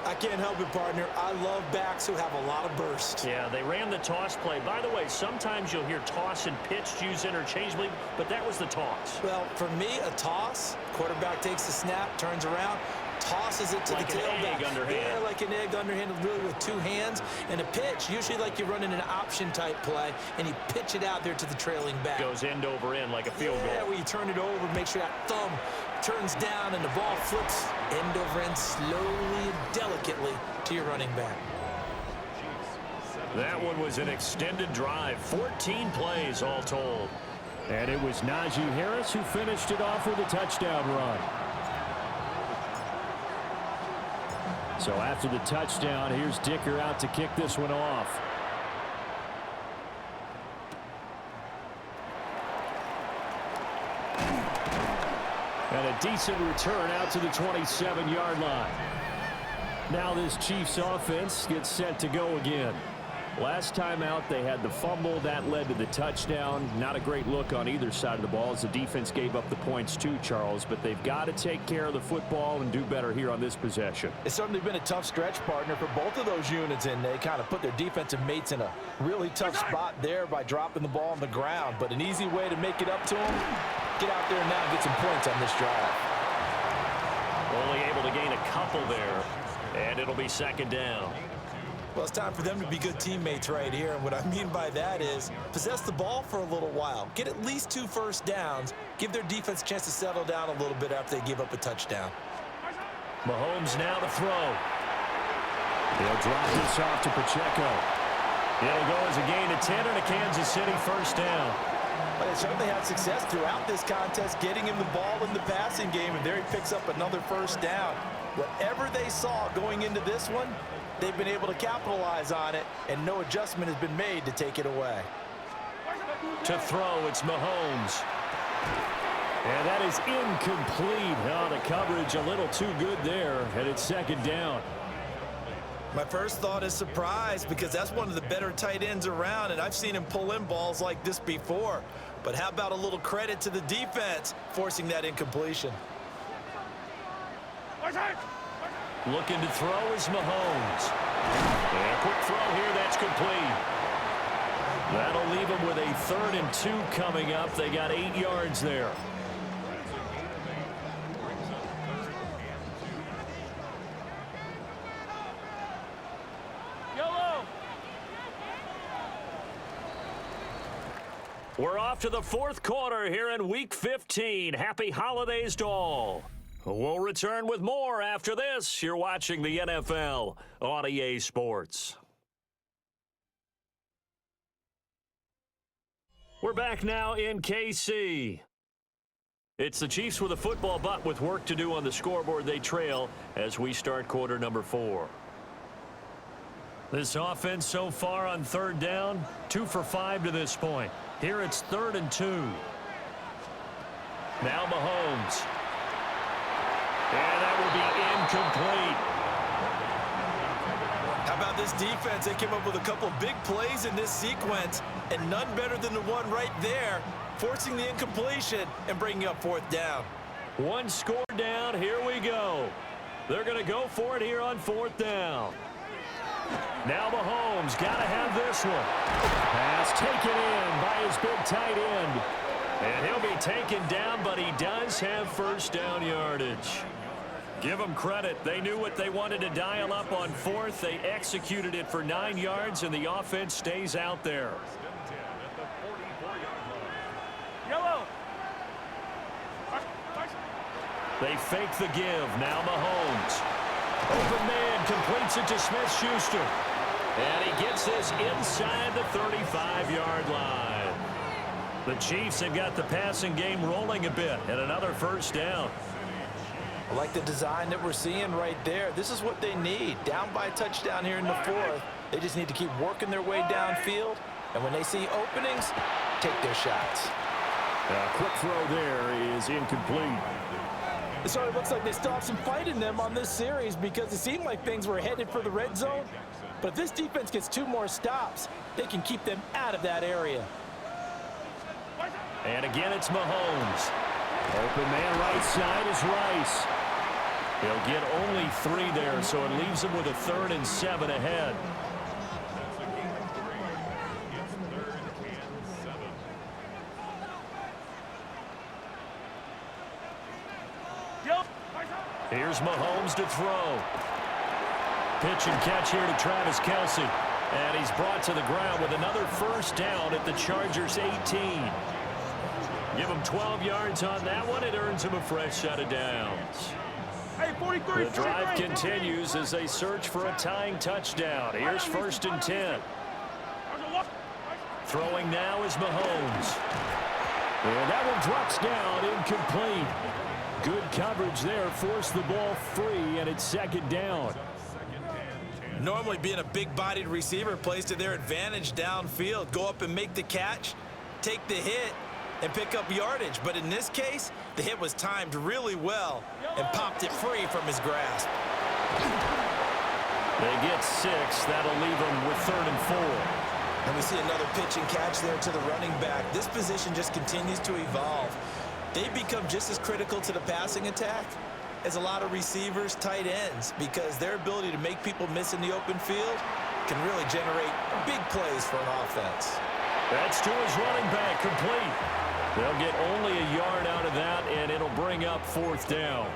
I can't help it, partner. I love backs who have a lot of burst. Yeah, they ran the toss play. By the way, sometimes you'll hear toss and pitch used interchangeably, but that was the toss. Well, for me, a toss, quarterback takes the snap, turns around, tosses it to like the tailback. Egg underhand. Yeah, like an egg underhand, really with 2 hands. And a pitch, usually like you're running an option-type play, and you pitch it out there to the trailing back. Goes end over end like a field goal. Yeah, where you turn it over, make sure that thumb turns down, and the ball flips end over end slowly and delicately to your running back. That one was an extended drive, 14 plays all told. And it was Najee Harris who finished it off with a touchdown run. So after the touchdown, here's Dicker out to kick this one off. And a decent return out to the 27-yard line. Now this Chiefs offense gets set to go again. Last time out, they had the fumble. That led to the touchdown. Not a great look on either side of the ball as the defense gave up the points too, Charles. But they've got to take care of the football and do better here on this possession. It's certainly been a tough stretch, partner, for both of those units, and they kind of put their defensive mates in a really tough spot there by dropping the ball on the ground. But an easy way to make it up to them, get out there now and get some points on this drive. Only able to gain a couple there, and it'll be second down. Well, it's time for them to be good teammates right here, and what I mean by that is possess the ball for a little while, get at least 2 first downs, give their defense a chance to settle down a little bit after they give up a touchdown. Mahomes now to throw. He'll drop this off to Pacheco. It'll go as a gain of 10 and a Kansas City first down. But they certainly had success throughout this contest, getting him the ball in the passing game, and there he picks up another first down. Whatever they saw going into this one, they've been able to capitalize on it, and no adjustment has been made to take it away. To throw, it's Mahomes. And that is incomplete. Oh, the coverage a little too good there, and it's second down. My first thought is surprise, because that's one of the better tight ends around, and I've seen him pull in balls like this before. But how about a little credit to the defense forcing that incompletion? Looking to throw is Mahomes. And quick throw here, that's complete. That'll leave them with a 3rd and 2 coming up. They got 8 yards there. We're off to the 4th quarter here in Week 15. Happy holidays to all. We'll return with more after this. You're watching the NFL on EA Sports. We're back now in KC. It's the Chiefs with a football, but with work to do on the scoreboard. They trail as we start quarter number 4. This offense so far on 3rd down, 2 for 5 to this point. Here it's 3rd and 2. Now Mahomes. And that will be incomplete. about this defense? They came up with a couple of big plays in this sequence, and none better than the one right there, forcing the incompletion and bringing up 4th down. One score down. Here we go. They're going to go for it here on 4th down. Now Mahomes got to have this one. Pass taken in by his big tight end. And he'll be taken down, but he does have 1st down yardage. Give them credit. They knew what they wanted to dial up on 4th. They executed it for 9 yards, and the offense stays out there. Yellow. They fake the give. Now Mahomes. Open man completes it to Smith-Schuster. And he gets this inside the 35-yard line. The Chiefs have got the passing game rolling a bit, and another 1st down. I like the design that we're seeing right there. This is what they need. Down by a touchdown here in the 4th. They just need to keep working their way downfield. And when they see openings, take their shots. A quick throw there is incomplete. So it looks like they still have some fight in them on this series because it seemed like things were headed for the red zone. But if this defense gets 2 more stops, they can keep them out of that area. And again, it's Mahomes. Open man right side is Rice. He'll get only 3 there, so it leaves him with a 3rd and 7 ahead. Here's Mahomes to throw. Pitch and catch here to Travis Kelce. And he's brought to the ground with another 1st down at the Chargers' 18. Give him 12 yards on that one. It earns him a fresh set of downs. Hey, 43. The drive continues as they search for a tying touchdown. Here's 1st and 10. Throwing now is Mahomes. And that one drops down, incomplete. Good coverage there, forced the ball free, and it's 2nd down. Normally being a big-bodied receiver plays to their advantage downfield. Go up and make the catch, take the hit, and pick up yardage. But in this case, the hit was timed really well and popped it free from his grasp. They get 6. That'll leave them with 3rd and 4. And we see another pitch and catch there to the running back. This position just continues to evolve. They become just as critical to the passing attack as a lot of receivers, tight ends, because their ability to make people miss in the open field can really generate big plays for an offense. That's to his running back, complete. They'll get only a yard out of that, and it'll bring up 4th down.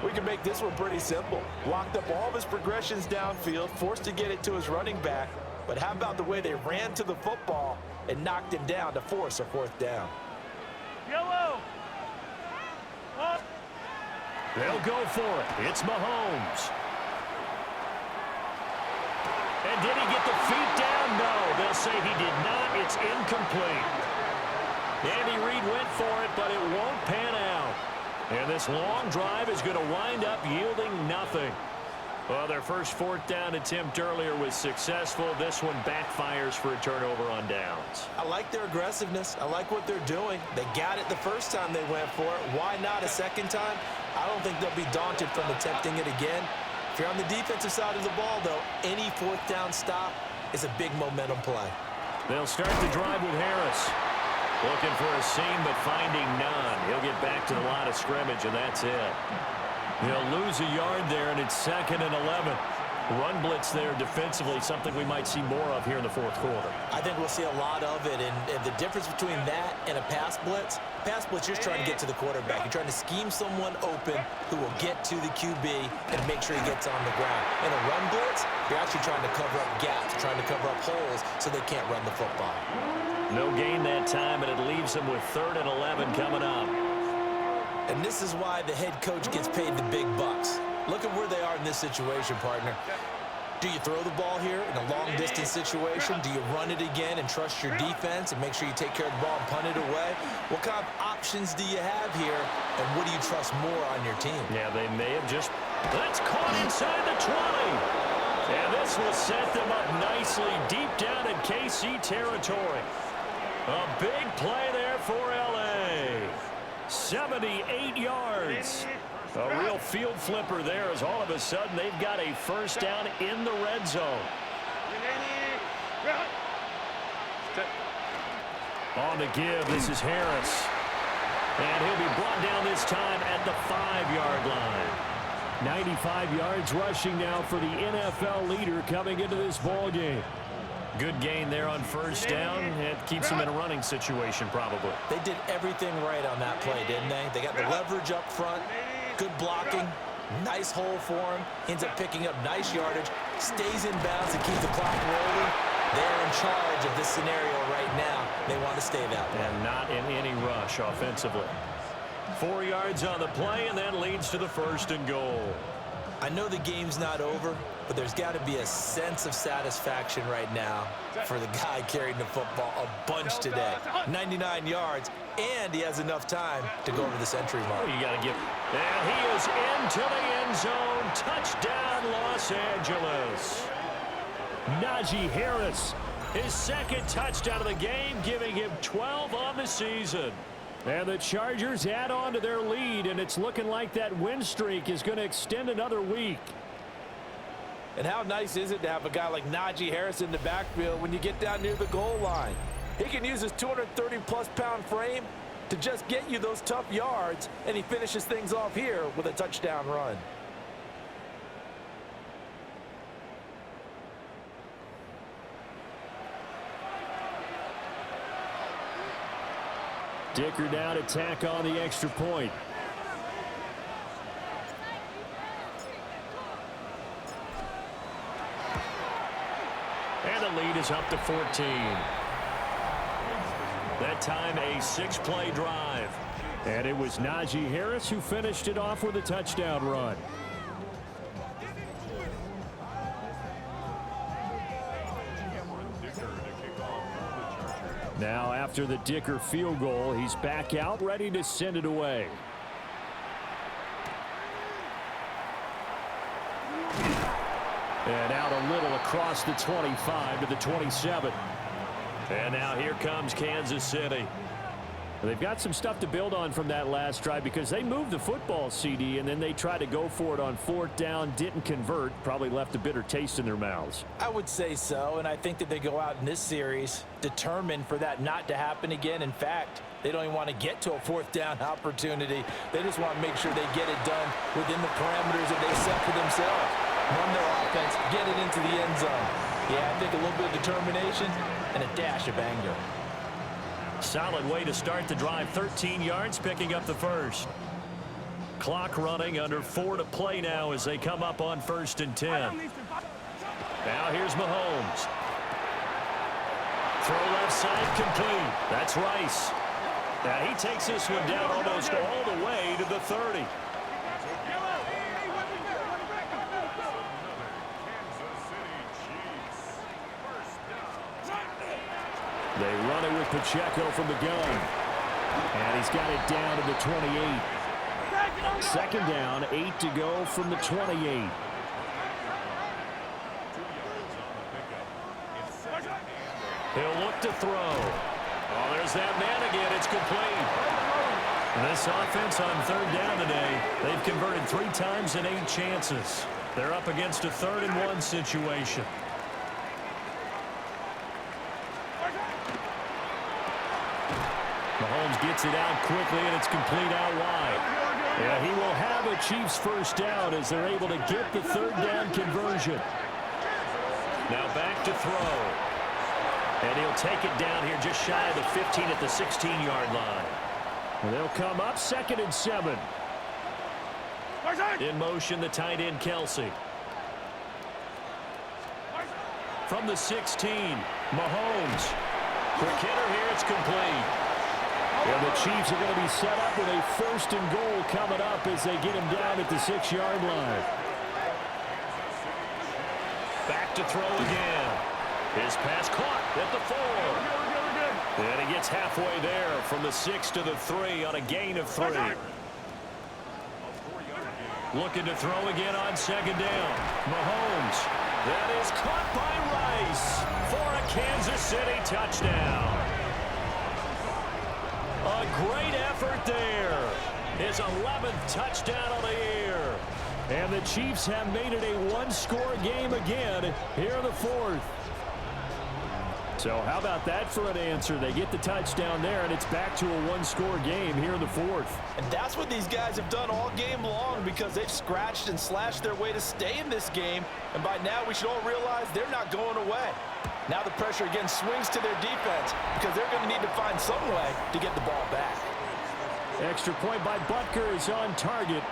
We can make this one pretty simple. Locked up all of his progressions downfield, forced to get it to his running back. But how about the way they ran to the football and knocked him down to force a 4th down? Yellow. They'll go for it. It's Mahomes. And did he get the feet down? No. They'll say he did not. It's incomplete. Andy Reid went for it, but it won't pan out. And this long drive is going to wind up yielding nothing. Well, their first 4th down attempt earlier was successful. This one backfires for a turnover on downs. I like their aggressiveness. I like what they're doing. They got it the first time they went for it. Why not a second time? I don't think they'll be daunted from attempting it again. If you're on the defensive side of the ball, though, any 4th down stop is a big momentum play. They'll start the drive with Harris. Looking for a seam, but finding none. He'll get back to the line of scrimmage, and that's it. He'll lose a yard there, and it's 2nd and 11. Run blitz there defensively, something we might see more of here in the 4th quarter. I think we'll see a lot of it, and the difference between that and a pass blitz, you're just trying to get to the quarterback. You're trying to scheme someone open who will get to the QB and make sure he gets on the ground. In a run blitz, you're actually trying to cover up gaps, trying to cover up holes so they can't run the football. No gain that time, and it leaves them with 3rd and 11 coming up. And this is why the head coach gets paid the big bucks. Look at where they are in this situation, partner. Do you throw the ball here in a long-distance situation? Do you run it again and trust your defense and make sure you take care of the ball and punt it away? What kind of options do you have here, and what do you trust more on your team? Yeah, they may have just... That's caught inside the 20. And this will set them up nicely deep down in KC territory. A big play there for L.A. 78 yards. A real field flipper there as all of a sudden they've got a first down in the red zone. On the give, this is Harris. And he'll be brought down this time at the 5-yard line. 95 yards rushing now for the NFL leader coming into this ball game. Good gain there on first down. It keeps them in a running situation probably. They did everything right on that play, didn't they? They got the leverage up front, good blocking, nice hole for him. Ends up picking up nice yardage, stays in bounds and keeps the clock rolling. They're in charge of this scenario right now. They want to stay that way. And not in any rush offensively. 4 yards on the play and then leads to the 1st and goal. I know the game's not over, but there's got to be a sense of satisfaction right now for the guy carrying the football a bunch today. 99 yards, and he has enough time to go over this entry mark. You got to give. And he is into the end zone. Touchdown, Los Angeles. Najee Harris, his 2nd touchdown of the game, giving him 12 on the season. And the Chargers add on to their lead, and it's looking like that win streak is going to extend another week. And how nice is it to have a guy like Najee Harris in the backfield when you get down near the goal line? He can use his 230-plus pound frame to just get you those tough yards, and he finishes things off here with a touchdown run. Dicker down to tack on the extra point. And the lead is up to 14. That time a 6-play drive. And it was Najee Harris who finished it off with a touchdown run. Now after the Dicker field goal, he's back out ready to send it away. And out a little across the 25 to the 27. And now here comes Kansas City. They've got some stuff to build on from that last drive because they moved the football, CD, and then they tried to go for it on 4th down, didn't convert, probably left a bitter taste in their mouths. I would say so, and I think that they go out in this series determined for that not to happen again. In fact, they don't even want to get to a 4th down opportunity. They just want to make sure they get it done within the parameters that they set for themselves. Run their offense, get it into the end zone. Yeah, I think a little bit of determination and a dash of anger. Solid way to start the drive. 13 yards, picking up the 1st. Clock running, under 4 to play now as they come up on 1st and 10. Now here's Mahomes. Throw left side, complete. That's Rice. Now he takes this one down almost all the way to the 30. They run it with Pacheco from the gun. And he's got it down to the 28. 2nd down, 8 to go from the 28. He'll look to throw. Oh, there's that man again. It's complete. This offense on 3rd down today, they've converted 3 times in 8 chances. They're up against a 3rd and 1 situation. Mahomes gets it out quickly, and it's complete out wide. Yeah, he will have a Chiefs 1st down as they're able to get the 3rd down conversion. Now back to throw. And he'll take it down here just shy of the 15 at the 16-yard line. And they'll come up 2nd and 7. In motion, the tight end, Kelsey. From the 16, Mahomes. Quick hitter here, it's complete. And the Chiefs are going to be set up with a 1st and goal coming up as they get him down at the 6-yard line. Back to throw again. His pass caught at the 4. And he gets halfway there from the 6 to the 3 on a gain of 3. Looking to throw again on 2nd down. Mahomes. That is caught by Rice for a Kansas City touchdown. A great effort there. His 11th touchdown of the year. And the Chiefs have made it a one-score game again here in the fourth. So how about that for an answer? They get the touchdown there, and it's back to a one-score game here in the fourth. And that's what these guys have done all game long, because they've scratched and slashed their way to stay in this game. And by now, we should all realize they're not going away. Now the pressure again swings to their defense, because they're going to need to find some way to get the ball back. Extra point by Butker is on target.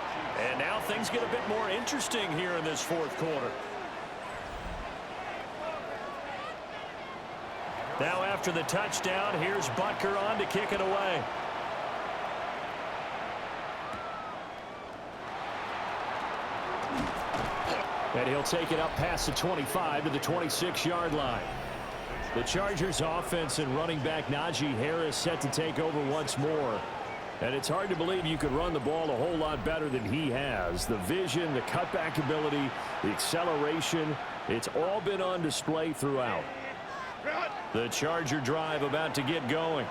And now things get a bit more interesting here in this fourth quarter. Now after the touchdown, here's Butker on to kick it away. And he'll take it up past the 25 to the 26-yard line. The Chargers offense and running back Najee Harris set to take over once more. And it's hard to believe you could run the ball a whole lot better than he has. The vision, the cutback ability, the acceleration, it's all been on display throughout. The Charger drive about to get going.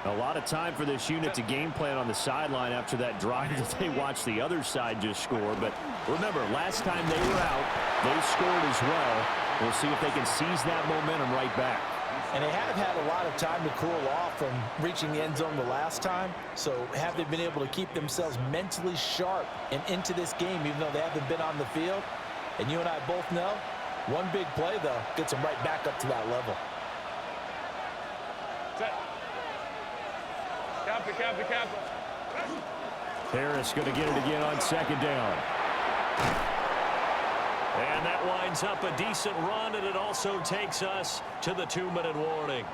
A lot of time for this unit to game plan on the sideline after that drive that they watched the other side just score. But remember, last time they were out, they scored as well. We'll see if they can seize that momentum right back. And they have had a lot of time to cool off from reaching the end zone the last time. So have they been able to keep themselves mentally sharp and into this game, even though they haven't been on the field? And you and I both know, one big play, though, gets them right back up to that level. Harris going to get it again on second down. And that winds up a decent run, and it also takes us to the 2-minute warning.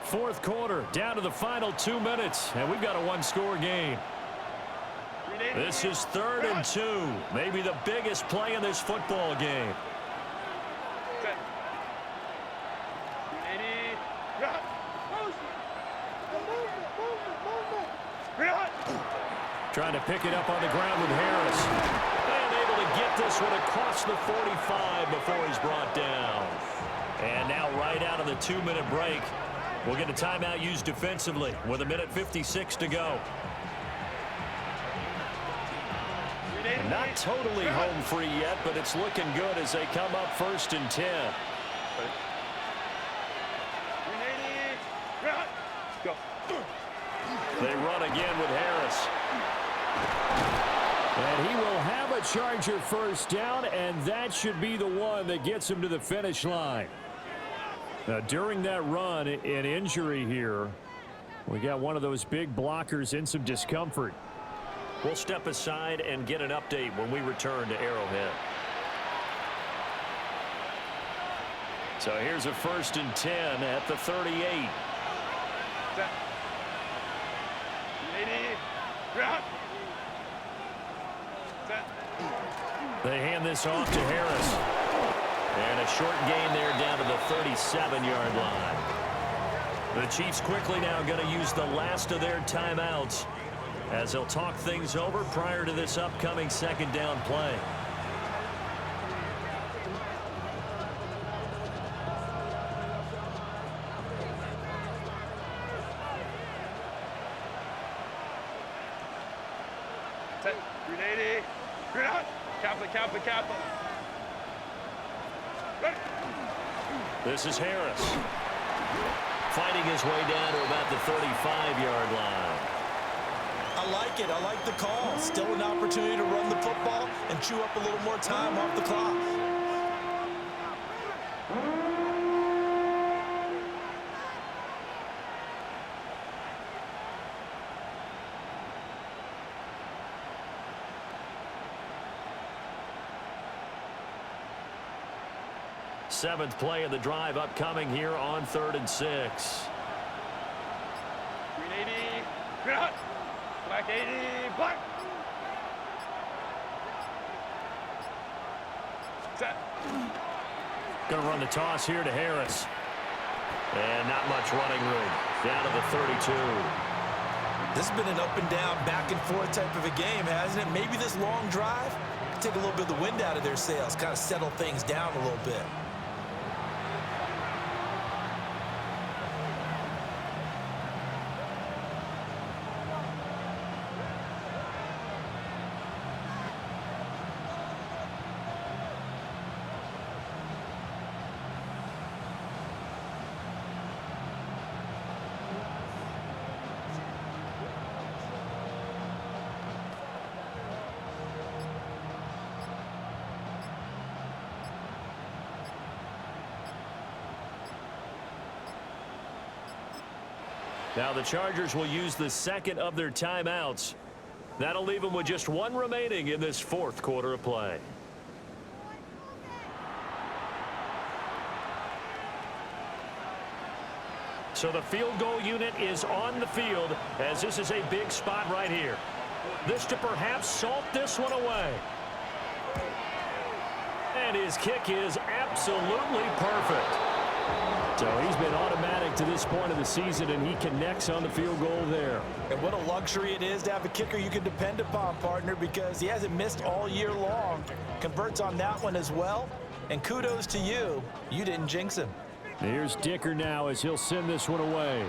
Fourth quarter, down to the final 2 minutes, and we've got a one-score game. This is 3rd and 2, maybe the biggest play in this football game. Trying to pick it up on the ground with Harris. And able to get this one across the 45 before he's brought down. And now right out of the 2-minute break, we'll get a timeout used defensively with 1:56 to go. And not totally home free yet, but it's looking good as they come up 1st and 10. They run again with Harris. And he will have a Charger first down, and that should be the one that gets him to the finish line. Now, during that run, an injury here. We got one of those big blockers in some discomfort. We'll step aside and get an update when we return to Arrowhead. So here's a 1st and 10 at the 38. They hand this off to Harris. And a short gain there down to the 37-yard line. The Chiefs quickly now going to use the last of their timeouts as they'll talk things over prior to this upcoming 2nd down play. This is Harris. Fighting his way down to about the 35-yard line. I like it. I like the call. Still an opportunity to run the football and chew up a little more time off the clock. Seventh play of the drive upcoming here on 3rd and 6. Green 80, black 80, black. Set. Going to run the toss here to Harris. And not much running room. Down to the 32. This has been an up and down, back and forth type of a game, hasn't it? Maybe this long drive take a little bit of the wind out of their sails, kind of settle things down a little bit. Now the Chargers will use the second of their timeouts. That'll leave them with just one remaining in this fourth quarter of play. So the field goal unit is on the field as this is a big spot right here. This to perhaps salt this one away. And his kick is absolutely perfect. So he's been automatic to this point of the season, and he connects on the field goal there. And what a luxury it is to have a kicker you can depend upon, partner, because he hasn't missed all year long. Converts on that one as well. And kudos to you. You didn't jinx him. Here's Dicker now as he'll send this one away.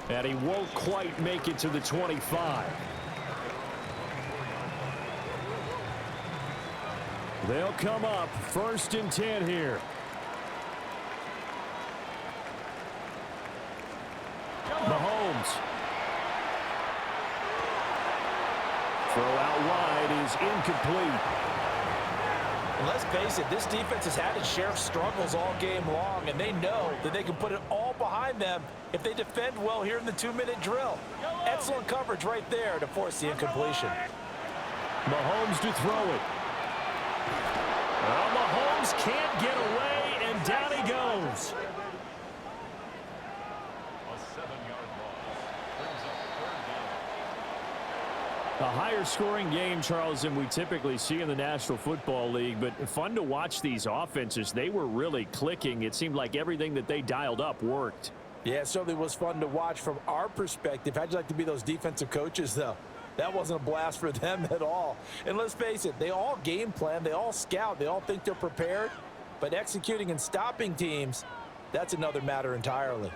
And he won't quite make it to the 25. They'll come up 1st and 10 here. Mahomes. Throw out wide is incomplete. And let's face it, this defense has had its share of struggles all game long, and they know that they can put it all behind them if they defend well here in the 2-minute drill. Excellent coverage right there to force the incompletion. Mahomes to throw it. Well, Mahomes can't get away, and down he goes. A 7-yard loss brings up 3rd down. A higher scoring game, Charles, than we typically see in the National Football League, but fun to watch these offenses. They were really clicking. It seemed like everything that they dialed up worked. Yeah, it certainly was fun to watch from our perspective. How'd you like to be those defensive coaches, though? That wasn't a blast for them at all. And let's face it, they all game plan, they all scout, they all think they're prepared. But executing and stopping teams, that's another matter entirely.